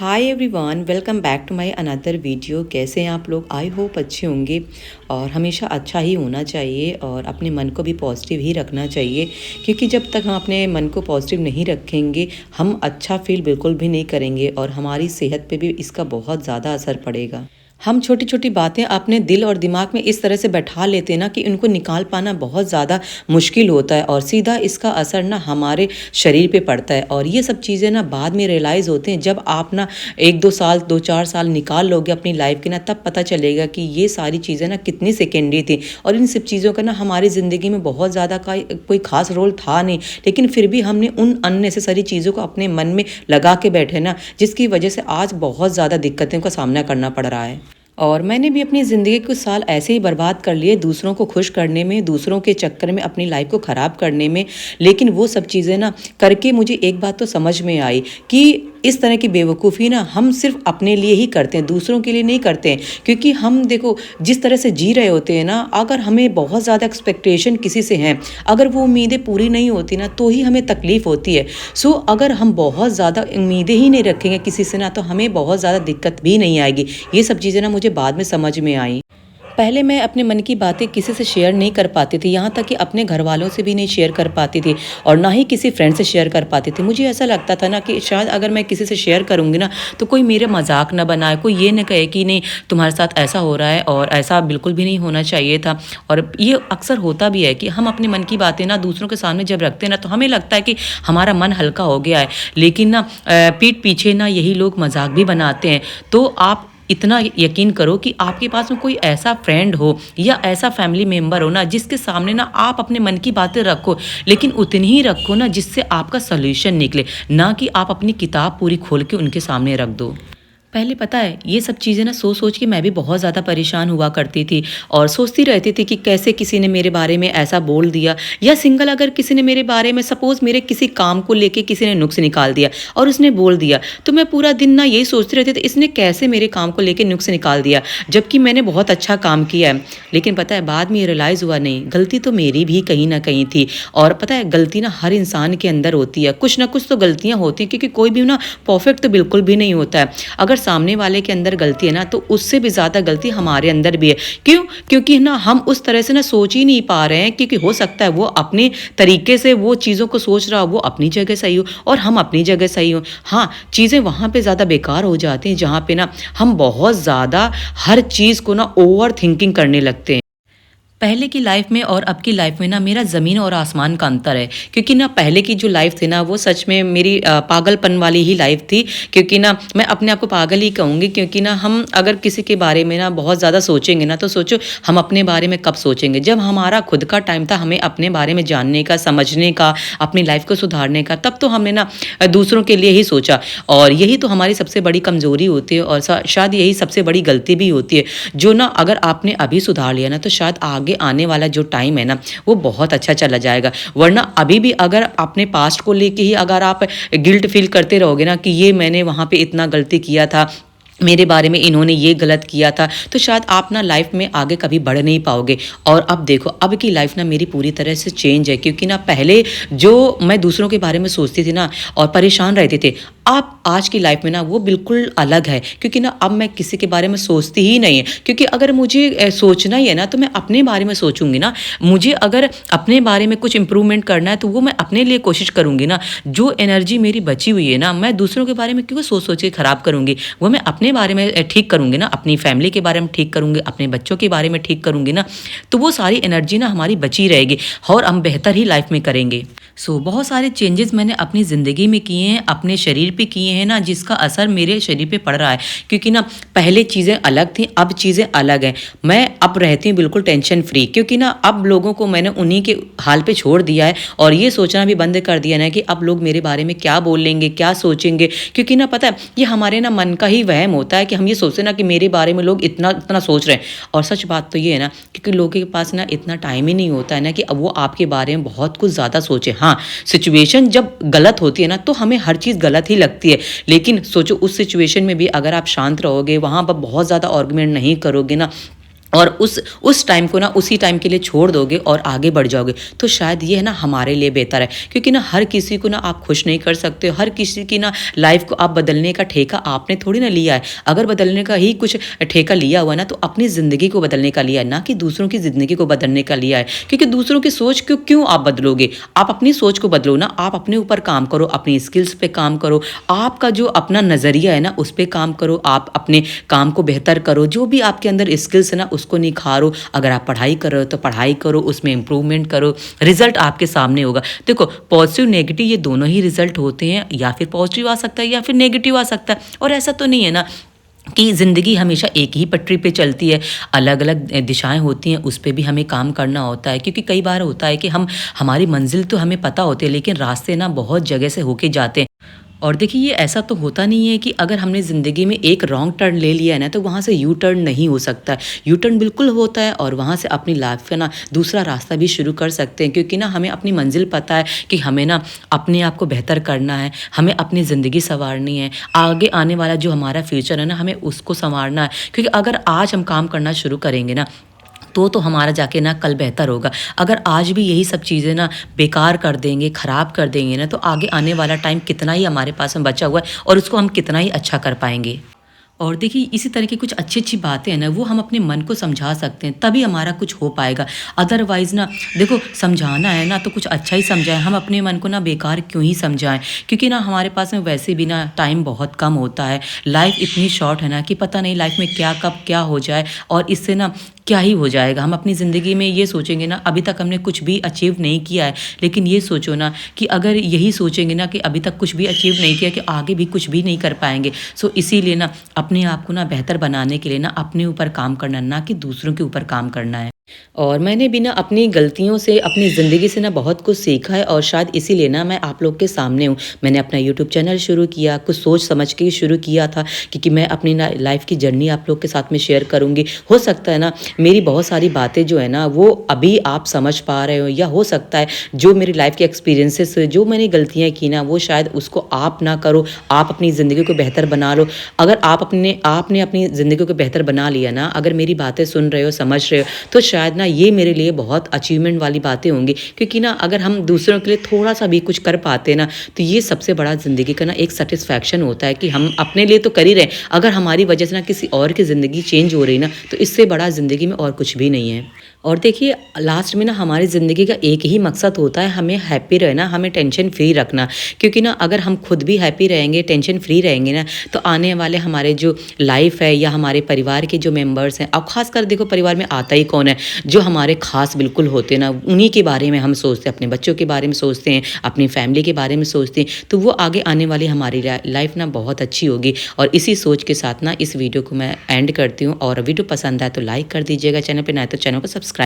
Hi everyone, welcome back to my another video. कैसे हैं आप लोग? आई होप अच्छे होंगे। और हमेशा अच्छा ही होना चाहिए और अपने मन को भी पॉजिटिव ही रखना चाहिए, क्योंकि जब तक हम अपने मन को पॉजिटिव नहीं रखेंगे हम अच्छा फील बिल्कुल भी नहीं करेंगे और हमारी सेहत पे भी इसका बहुत ज़्यादा असर पड़ेगा। हम छोटी छोटी बातें अपने दिल और दिमाग में इस तरह से बैठा लेते हैं ना कि उनको निकाल पाना बहुत ज़्यादा मुश्किल होता है और सीधा इसका असर ना हमारे शरीर पे पड़ता है। और ये सब चीज़ें ना बाद में रियलाइज़ होते हैं जब आप ना 1-2 साल 2-4 साल निकाल लोगे अपनी लाइफ के ना, तब पता चलेगा कि ये सारी चीज़ें ना कितनी सेकेंडरी थी और इन सब चीज़ों का ना हमारी ज़िंदगी में बहुत ज़्यादा कोई खास रोल था नहीं, लेकिन फिर भी हमने उन अननेसेसरी चीज़ों को अपने मन में लगा के बैठे ना, जिसकी वजह से आज बहुत ज़्यादा दिक्कतों का सामना करना पड़ रहा है। और मैंने भी अपनी ज़िंदगी कुछ साल ऐसे ही बर्बाद कर लिए दूसरों को खुश करने में, दूसरों के चक्कर में अपनी लाइफ को ख़राब करने में। लेकिन वो सब चीज़ें ना करके मुझे एक बात तो समझ में आई कि इस तरह की बेवकूफ़ी ना हम सिर्फ अपने लिए ही करते हैं, दूसरों के लिए नहीं करते हैं। क्योंकि हम देखो जिस तरह से जी रहे होते हैं ना, अगर हमें बहुत ज़्यादा एक्सपेक्टेशन किसी से हैं, अगर वो उम्मीदें पूरी नहीं होती ना तो ही हमें तकलीफ़ होती है। सो अगर हम बहुत ज़्यादा उम्मीदें ही नहीं रखेंगे किसी से ना, तो हमें बहुत ज़्यादा दिक्कत भी नहीं आएगी। ये सब चीज़ें ना मुझे बाद में समझ में आई। पहले मैं अपने मन की बातें किसी से शेयर नहीं कर पाती थी, यहाँ तक कि अपने घर वालों से भी नहीं शेयर कर पाती थी और ना ही किसी फ्रेंड से शेयर कर पाती थी। मुझे ऐसा लगता था ना कि शायद अगर मैं किसी से शेयर करूँगी ना तो कोई मेरे मजाक ना बनाए, कोई ये ना कहे कि नहीं तुम्हारे साथ ऐसा हो रहा है, और ऐसा बिल्कुल भी नहीं होना चाहिए था। और ये अक्सर होता भी है कि हम अपने मन की बातें ना दूसरों के सामने जब रखते हैं ना तो हमें लगता है कि हमारा मन हल्का हो गया है, लेकिन ना पीठ पीछे ना यही लोग मजाक भी बनाते हैं। तो आप इतना यकीन करो कि आपके पास में कोई ऐसा फ्रेंड हो या ऐसा फैमिली मेंबर हो ना जिसके सामने ना आप अपने मन की बातें रखो, लेकिन उतनी ही रखो ना जिससे आपका सॉल्यूशन निकले, ना कि आप अपनी किताब पूरी खोल के उनके सामने रख दो। पहले पता है ये सब चीज़ें ना सोच सोच के मैं भी बहुत ज़्यादा परेशान हुआ करती थी और सोचती रहती थी कि कैसे किसी ने मेरे बारे में ऐसा बोल दिया, या सिंगल अगर किसी ने मेरे बारे में सपोज़ मेरे किसी काम को लेके किसी ने नुक्स निकाल दिया और उसने बोल दिया, तो मैं पूरा दिन ना यही सोचती रहती थी इसने कैसे मेरे काम को लेके नुक्स निकाल दिया जबकि मैंने बहुत अच्छा काम किया है। लेकिन पता है बाद में ये रियलाइज़ हुआ नहीं, गलती तो मेरी भी कहीं ना कहीं थी। और पता है गलती ना हर इंसान के अंदर होती है, कुछ ना कुछ तो गलतियाँ होती हैं, क्योंकि कोई भी ना परफेक्ट तो बिल्कुल भी नहीं होता है। अगर सामने वाले के अंदर गलती है ना तो उससे भी ज़्यादा गलती हमारे अंदर भी है। क्यों? क्योंकि ना हम उस तरह से ना सोच ही नहीं पा रहे हैं, क्योंकि हो सकता है वो अपने तरीके से वो चीज़ों को सोच रहा हो, वो अपनी जगह सही हो और हम अपनी जगह सही हो। हाँ, चीज़ें वहाँ पे ज़्यादा बेकार हो जाती हैं जहाँ पे ना हम बहुत ज़्यादा हर चीज़ को ना ओवर थिंकिंग करने लगते हैं। पहले की लाइफ में और अब की लाइफ में ना मेरा ज़मीन और आसमान का अंतर है। क्योंकि ना पहले की जो लाइफ थी ना वो सच में मेरी पागलपन वाली ही लाइफ थी। क्योंकि ना मैं अपने आप को पागल ही कहूँगी, क्योंकि ना हम अगर किसी के बारे में ना बहुत ज़्यादा सोचेंगे ना तो सोचो हम अपने बारे में कब सोचेंगे, जब हमारा खुद का टाइम था हमें अपने बारे में जानने का, समझने का, अपनी लाइफ को सुधारने का, तब तो हमने ना दूसरों के लिए ही सोचा। और यही तो हमारी सबसे बड़ी कमज़ोरी होती है और शायद यही सबसे बड़ी गलती भी होती है, जो ना अगर आपने अभी सुधार लिया ना तो शायद आगे आने वाला जो टाइम है ना वो बहुत अच्छा चला जाएगा। वरना अभी भी अगर अपने पास्ट को लेके ही अगर आप गिल्ट फील करते रहोगे ना कि ये मैंने वहाँ पे इतना गलती किया था, मेरे बारे में इन्होंने ये गलत किया था, तो शायद आप ना लाइफ में आगे कभी बढ़ नहीं पाओगे। और अब देखो अब की लाइफ ना मेरी पूरी तरह से चेंज है, क्योंकि ना पहले जो मैं दूसरों के बारे में सोचती थी ना और परेशान रहते थे, अब आज की लाइफ में ना वो बिल्कुल अलग है। क्योंकि ना अब मैं किसी के बारे में सोचती ही नहीं है, क्योंकि अगर मुझे सोचना ही है ना तो मैं अपने बारे में सोचूंगी ना। मुझे अगर अपने बारे में कुछ इंप्रूवमेंट करना है तो वो मैं अपने लिए कोशिश करूंगी ना। जो एनर्जी मेरी बची हुई है ना मैं दूसरों के बारे में क्यों सोच सोच के खराब करूंगी, वो मैं अपने बारे में ठीक करूंगी ना, अपनी फैमिली के बारे में ठीक करूंगी, अपने बच्चों के बारे में ठीक करूंगी ना, तो वो सारी एनर्जी ना हमारी बची रहेगी और हम बेहतर ही लाइफ में करेंगे। बहुत सारे चेंजेस मैंने अपनी ज़िंदगी में किए हैं, अपने शरीर पे किए हैं ना, जिसका असर मेरे शरीर पे पड़ रहा है। क्योंकि ना पहले चीज़ें अलग थी, अब चीज़ें अलग हैं। मैं अब रहती हूँ बिल्कुल टेंशन फ्री, क्योंकि ना अब लोगों को मैंने उन्हीं के हाल पे छोड़ दिया है और ये सोचना भी बंद कर दिया ना कि अब लोग मेरे बारे में क्या बोलेंगे, क्या सोचेंगे। क्योंकि ना पता है ये हमारे ना मन का ही वहम होता है कि हम ये सोचते ना कि मेरे बारे में लोग इतना इतना सोच रहे हैं। और सच बात तो ये है ना, क्योंकि लोगों के पास ना इतना टाइम ही नहीं होता है ना कि अब वो आपके बारे में बहुत कुछ ज़्यादा सोचे। हाँ, सिचुएशन जब गलत होती है ना तो हमें हर चीज़ गलत ही लगती है, लेकिन सोचो उस सिचुएशन में भी अगर आप शांत रहोगे, वहाँ पर बहुत ज़्यादा आर्गुमेंट नहीं करोगे ना, और उस टाइम को ना उसी टाइम के लिए छोड़ दोगे और आगे बढ़ जाओगे, तो शायद ये है ना हमारे लिए बेहतर है। क्योंकि ना हर किसी को ना आप खुश नहीं कर सकते हो, हर किसी की ना लाइफ को आप बदलने का ठेका आपने थोड़ी ना लिया है। अगर बदलने का ही कुछ ठेका लिया हुआ है ना, तो अपनी ज़िंदगी को बदलने का लिया है, ना कि दूसरों की ज़िंदगी को बदलने का लिया है। क्योंकि दूसरों की सोच क्यों क्यों आप बदलोगे? आप अपनी सोच को बदलो ना, आप अपने ऊपर काम करो, अपनी स्किल्स पे काम करो, आपका जो अपना नज़रिया है ना उस पे काम करो, आप अपने काम को बेहतर करो, जो भी आपके अंदर स्किल्स है ना उसको निखारो। अगर आप पढ़ाई कर रहे हो तो पढ़ाई करो, उसमें इम्प्रूवमेंट करो, रिजल्ट आपके सामने होगा। देखो, पॉजिटिव नेगेटिव ये दोनों ही रिजल्ट होते हैं, या फिर पॉजिटिव आ सकता है या फिर नेगेटिव आ सकता है। और ऐसा तो नहीं है ना कि ज़िंदगी हमेशा एक ही पटरी पे चलती है, अलग अलग दिशाएं होती हैं, उस पे भी हमें काम करना होता है। क्योंकि कई बार होता है कि हमारी मंजिल तो हमें पता होती है, लेकिन रास्ते ना बहुत जगह से होके जाते हैं। और देखिए, ये ऐसा तो होता नहीं है कि अगर हमने ज़िंदगी में एक रॉन्ग टर्न ले लिया है ना, तो वहाँ से यू टर्न नहीं हो सकता है। यू टर्न बिल्कुल होता है, और वहाँ से अपनी लाइफ का ना दूसरा रास्ता भी शुरू कर सकते हैं। क्योंकि ना हमें अपनी मंजिल पता है कि हमें ना अपने आप को बेहतर करना है, हमें अपनी ज़िंदगी संवारनी है, आगे आने वाला जो हमारा फ्यूचर है ना, हमें उसको संवारना है। क्योंकि अगर आज हम काम करना शुरू करेंगे ना, तो हमारा जाके ना कल बेहतर होगा। अगर आज भी यही सब चीज़ें ना बेकार कर देंगे, ख़राब कर देंगे ना, तो आगे आने वाला टाइम कितना ही हमारे पास में बचा हुआ है, और उसको हम कितना ही अच्छा कर पाएँगे। और देखिए, इसी तरह की कुछ अच्छी-अच्छी बातें हैं ना, वो हम अपने मन को समझा सकते हैं, तभी हमारा कुछ हो पाएगा। अदरवाइज़ ना देखो, समझाना है ना तो कुछ अच्छा ही समझाएँ, हम अपने मन को ना बेकार क्यों ही समझाएँ। क्योंकि ना हमारे पास में वैसे भी ना टाइम बहुत कम होता है, लाइफ़ इतनी शॉर्ट है ना कि पता नहीं लाइफ़ में क्या कब क्या हो जाए, और इससे ना क्या ही हो जाएगा। हम अपनी ज़िंदगी में ये सोचेंगे ना, अभी तक हमने कुछ भी अचीव नहीं किया है, लेकिन ये सोचो ना कि अगर यही सोचेंगे ना कि अभी तक कुछ भी अचीव नहीं किया, कि आगे भी कुछ भी नहीं कर पाएँगे। सो इसीलिए ना अपने आप को ना बेहतर बनाने के लिए ना अपने ऊपर काम करना है, ना कि दूसरों के ऊपर काम करना है। और मैंने भी ना अपनी गलतियों से, अपनी ज़िंदगी से ना बहुत कुछ सीखा है, और शायद इसीलिए ना मैं आप लोग के सामने हूँ। मैंने अपना यूट्यूब चैनल शुरू किया, कुछ सोच समझ के ही शुरू किया था, क्योंकि मैं अपनी ना लाइफ़ की जर्नी आप लोग के साथ में शेयर करूँगी। हो सकता है ना मेरी बहुत सारी बातें जो है ना वो अभी आप समझ पा रहे हो, या हो सकता है जो मेरी लाइफ़ के एक्सपीरियंसेस, जो मैंने गलतियाँ की ना, वो शायद उसको आप ना करो, आप अपनी ज़िंदगी को बेहतर बना लो। अगर आपने अपनी ज़िंदगी को बेहतर बना लिया ना, अगर मेरी बातें सुन रहे हो, समझ रहे हो, तो शायद ना ये मेरे लिए बहुत अचीवमेंट वाली बातें होंगी। क्योंकि ना अगर हम दूसरों के लिए थोड़ा-सा भी कुछ कर पाते हैं ना, तो ये सबसे बड़ा ज़िंदगी का ना एक सैटिस्फैक्शन होता है कि हम अपने लिए तो कर ही रहे हैं, अगर हमारी वजह से ना किसी और की ज़िंदगी चेंज हो रही है ना, तो इससे बड़ा ज़िंदगी में और कुछ भी नहीं है। और देखिए, लास्ट में ना हमारी ज़िंदगी का एक ही मकसद होता है, हमें हैप्पी रहना, हमें टेंशन फ्री रखना। क्योंकि ना अगर हम खुद भी हैप्पी रहेंगे, टेंशन फ्री रहेंगे ना, तो आने वाले हमारे जो लाइफ है, या हमारे परिवार के जो मेंबर्स हैं, अब खासकर देखो परिवार में आता ही कौन है, जो हमारे खास बिल्कुल होते हैं ना, उन्हीं के बारे में हम सोचते हैं, अपने बच्चों के बारे में सोचते हैं, अपनी फैमिली के बारे में सोचते हैं, तो वो आगे आने वाली हमारी लाइफ ना बहुत अच्छी होगी। और इसी सोच के साथ ना इस वीडियो को मैं एंड करती हूँ। और वीडियो पसंद आए तो लाइक कर दीजिएगा, चैनल पर नए तो चैनल को सब्सक्राइब